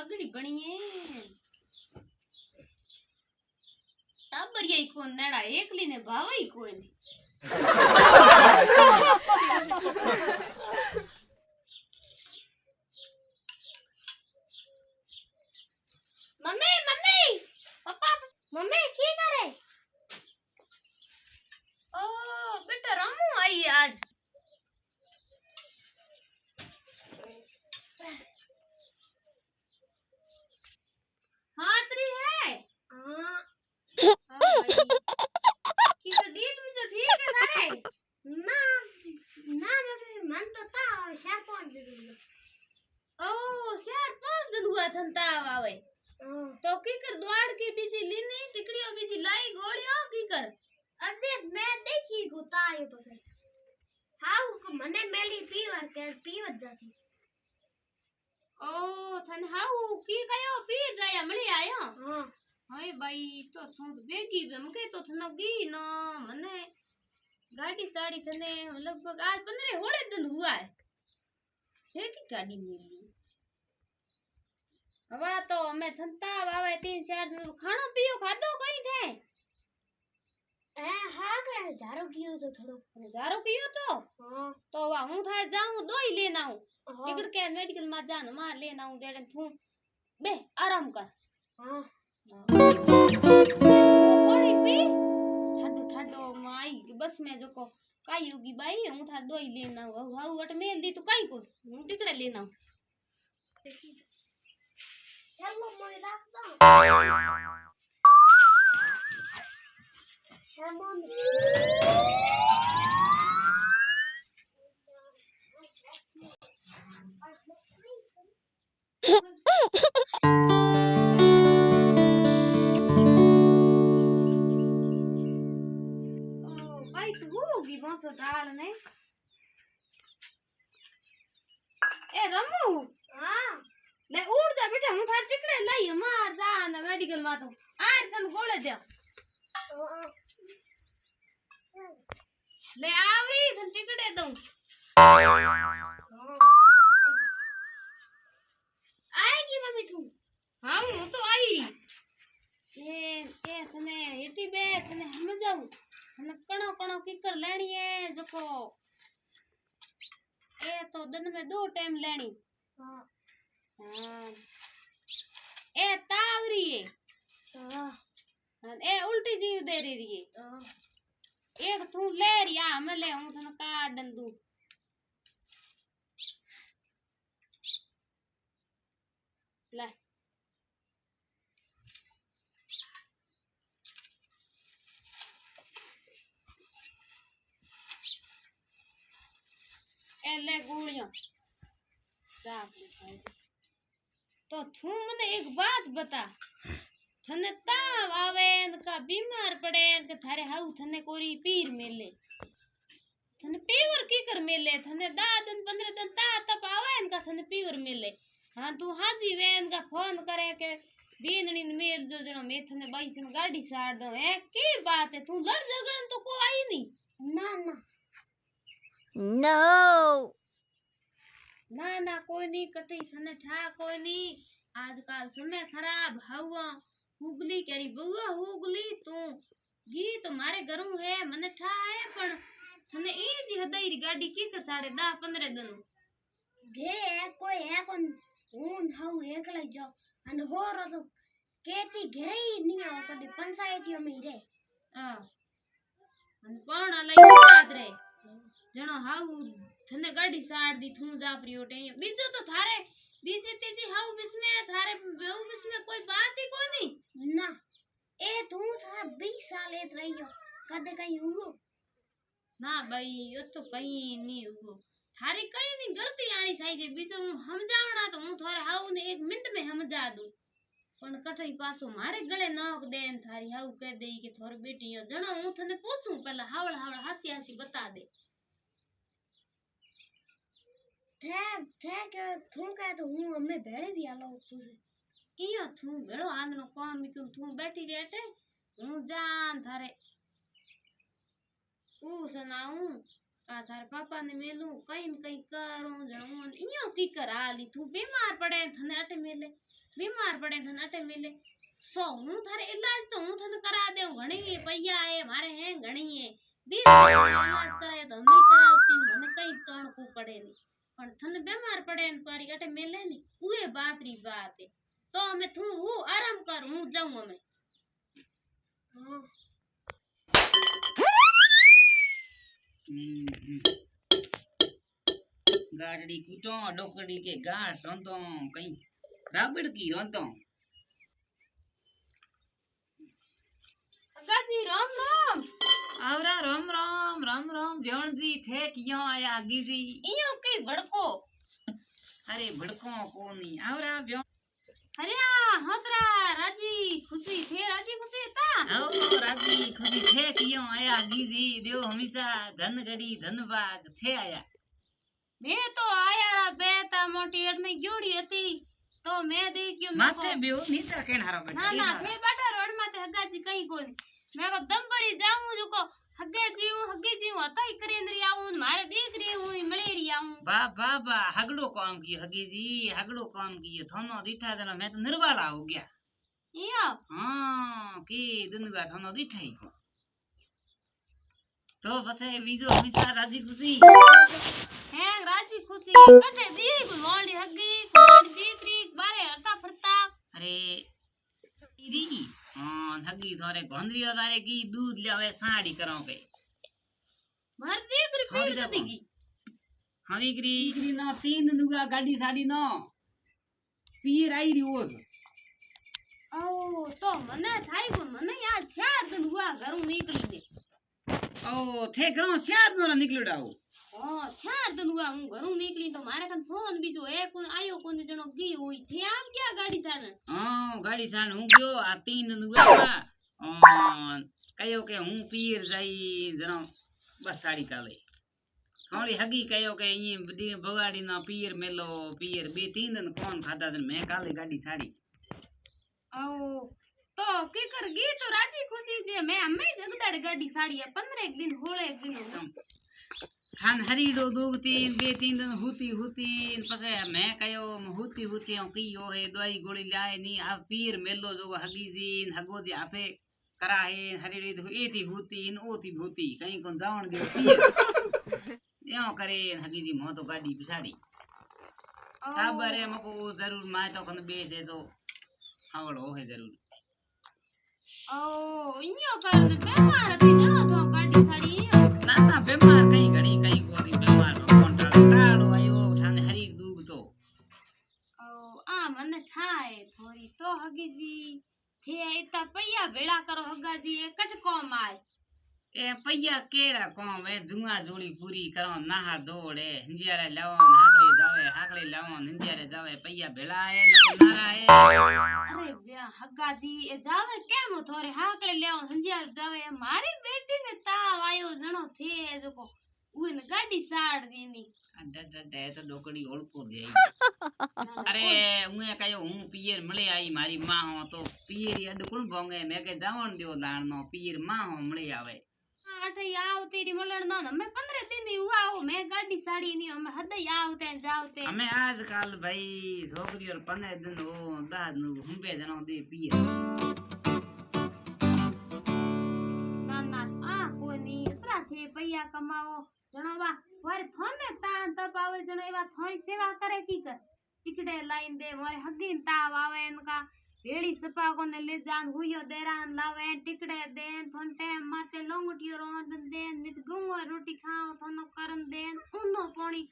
हगड़ी बनी है टाबरिया ही कोन नेड़ा एकली ने भावाई कोई मम्मी मम्मी पापा मम्मी की करे ओ बेटा रामू आई है आज हाँ त्री है हाँ की तो डीट में तो ठीक है सारे ना ना मन तो था शार पांच दिन ओ शार पांच दिन हुआ थनता आवे तो की कर द्वार के बीच लीनी टिकड़ियों बीच लाई गोलियां की कर अबे मैं देखी गुतायो पसे हाउ को मने मेली पीवर के पीवत जाती ओ थन हाउ की कयो पी जाया मळी आयो हां हाय भाई तो थू बेगी हमके तो थनगी न मने गाड़ी साड़ी थने लगभग आज 15 दिन हुआ है की गाड़ी मिली हवा तो मैं थनता आवे 3-4 दिन खानो पियो खादो कई थे हां के जारो पियो तो थोड़ो जारो पियो तो वा हूं था जाऊं दो ही लेना हूं इकड़ के मेडिकल में जान मां लेना हूं डेडन थू बे आराम कर हां पानी पी ठंडो ठंडो माई बस में जो को काई होगी भाई हूं था दो ही लेना हूं हाउ वट मेल दी तो काई को हूं टिकड़े लेना हूं चलो मोई रास्ता भाई तू होगी बांसो डाल ने ए रमू हां ले उड़ जा बेटा हूं थार टिकड़े लई मार जा ना मेडिकल में तो आर तन गोले दे ले आवरी तन टिकड़े दूं आएगी मम्मी तू हां हूं तो आई ए तने हिटी बे तने हम जाऊं तने कणो कणो किकर लेनी है जको ए तो दिन में 2 टाइम लेनी हां हां ए तावरी है हां ए उल्टी जी दे रही है हां एक तू ले रिया मैं ले हूं तने काट दंदू ले ए ले गोलियां तो तू मने एक बात बता थने ताव आवे का बीमार पड़े के थारे हाउ थने कोरी पीर मेले थने पीवर की कर मेले थने 10 दिन 15 दिन ता तब आवे का थने पीवर मेले हां तू हाजी वेन का फोन करे के बीननी मेल जो जनो मैं थने बाई थने गाड़ी साड़ दो है की बात है तू लड़ झगड़न तो को आई नहीं ना ना No! ना ना कोई नहीं कटी थने ठा कोई नहीं आजकल समय खराब हवा हुगली केरी बुआ हुगली तू गी तो मारे घरों है मने ठा है पण थने ई जी हदाई गाड़ी की कर 10-15 दिन घे कोई है कोन हूं हाउ एकला जाओ अन हो रो तो केती घरे ही नहीं आओ कदे पंचायतियों में रे हां अन पण लई बात रे जणो हाउ थने गाड़ी साड़ दी थू जा प्रियोटे बीजो तो थारे बीजे तेजी हाउ बिस्मे थारे बेउ बिस्मे कोई बात ही कोई नहीं ना ए तू था 20 साल एत रहियो कदे कहीं हुओ ना भाई यो तो कहीं नहीं हुओ थारी कहीं नहीं गलती आनी चाहिए बीजो समझावना तो हूं थारे हाउ ने 1 मिनट में समझा दूं पण कठई पासो मारे गले नोक देन थारी हाउ कह देई के थोर बेटी यो जणो हूं थने पूछूं पहला हावड़ हावड़ हंसी हंसी बता दे थे के थू कहे तो हूं हमें भेड़े भी आलो तुझे इयो थू भेड़ो आंदनो काम तू बैठी रहते हूं जान थारे ऊ सुनाऊं का थारे पापा ने मेलू कहीं न कहीं करूं जाऊं इयो की करा ली तू बीमार पड़े थने अटे मेले बीमार पड़े थन अटे मिले सो हूं थारे इलाज तो हूं थन करा देऊ घणी पैया है मारे हैं घणी है 20 इलाज कराए तो हमें करावती मने कई तण को पड़े नहीं पण थन बीमार पड़े न पारी अटे मिले नहीं उए बात री बात है तो हमें तू हूं आराम कर हूं जाऊं हमें गाड़ी कूटो डोकड़ी के गाठ रोंदो कहीं राबड़ की रोंदो अगाजी राम राम आवरा राम राम राम राम जौन जी थे क्यों आया आगी जी इयो कई भड़को अरे भड़को कोनी आवरा ब्यों अरे होतरा राजी खुशी थे राजी खुशी ता आओ राजी खुशी थे क्यों आया आगी जी देव हमेशा धन घड़ी धन बाग थे आया मैं तो आया बेता मोटी अटने जोड़ी हती तो मैं देखियो माथे ब्यो नीचा केन हारो बेटा ना ना थे बाटा रोड माथे हगाजी कई कोनी मैं को दम भरी जाऊं जो को हगे जीव हता ही करेंद्री आऊं मारे देख रही हूं मिली रही आऊं बा हगड़ो काम की हगी जी हगड़ो काम की थोनो दीठा देना मैं तो निर्वाला हो गया इया हाँ की दुनिया थोनो दीठा ही को तो बसे बीजो हमेशा राजी खुशी हैं राजी खुशी कटे दी कोई मोड़ी हगी कोई दीकरी बारे हटा फरता अरे री हाँ हगी थोरे गोंदरी वाले की दूध लावे साड़ी करो के मार दीकरी पीर कदीगी हाँ दीकरी ना तीन दुगा गाड़ी साड़ी नो पीर आई रोज ओ तो मने थाई को मने यार चार दिन हुआ घरों निकली ने ओ थे करो चार दिन निकल डाओ ओ चार दिन हुआ हूं घरों निकली तो मारे कन फोन भी जो है कोई आयो कोनी जणो गी होई थे आम क्या गाड़ी सारण हाँ गाड़ी साण हूँ गयो आ तीन दिन हुआ कयो के हूँ पीर जाई जनो बस साड़ी काले थोड़ी हगी कयो के ये बगाड़ी ना पीर मेलो पीर बे तीन दिन कौन खाता दिन मैं काले गाड़ी साड़ी ओ तो की कर गी तो राजी खुशी जे मैं हमें जगदाड़ गाड़ी साड़ी है 15 एक दिन होले एक दिन हान हरीडो दूग तीन बे तीन दिन हुती पसे मैं कयो हुती की है दवाई गोली लाए नी आ पीर मेलो जो हगी जीन हगो दे आपे करा है हरीडी तो एती होती कहीं कोन जावण दे पीर यो करे हगी जी मो तो गाड़ी पिछाड़ी खबर मको जरूर मैं तो कन बे दे तो आवड़ो है जरूर ओ इयो कर बेमार थी जणो तो गाड़ी साड़ी ना बीमार कहीं घड़ी कहीं कोई बीमार कोन टाड़ो आयो ठाने हरी दूब तो ओ आ मने थाए थोड़ी तो हगी जी थे इता पैया भेड़ा करो हगा जी कट कोम आए ए पैया केड़ा कोम है जुआ जोड़ी पूरी करो नहा दौड़े हिंजियारे लावन हाकले लावन हिंजियारे जावे पैया भेड़ा है न नारा है अरे ब्या हगा जी ए जावे केम थोरे हाकले लेओ हंजियार जावे मारी बेटी ने ताव आयो जणो थे जको उन गाड़ी साड़ दीनी अड्डे तो डोकड़ी ओळको दे अरे उए कयो हूं पीर मळे आई मारी मां हो तो पीर अड कुण भोंगे मैं के जावण दियो दाण नो पीर मां हो मळे आवे अठे आव तेरी मलण ना मैं 15 दिन हुआ आओ मैं गाड़ी साड़ी नहीं मैं हद आवते जावते हमें आजकल भाई छोकरी और 15 दिन हो 10 दिन हुंबे जनो दे पीर ना ना आ कोनी इतना थे पैया कमाओ जणो बा वारे फोने तान तब आवे जणो एवा थोड़ी सेवा करे की कर टिकड़े लाइन दे मोरे हगीन ताव आवे इनका भेड़ी सपा को ने ले जान हुयो देरान लावे टिकड़े देन थोन टाइम माते लोंगटियो रोंद देन मित गुंगो रोटी खाओ थोनो करन देन उनो पानी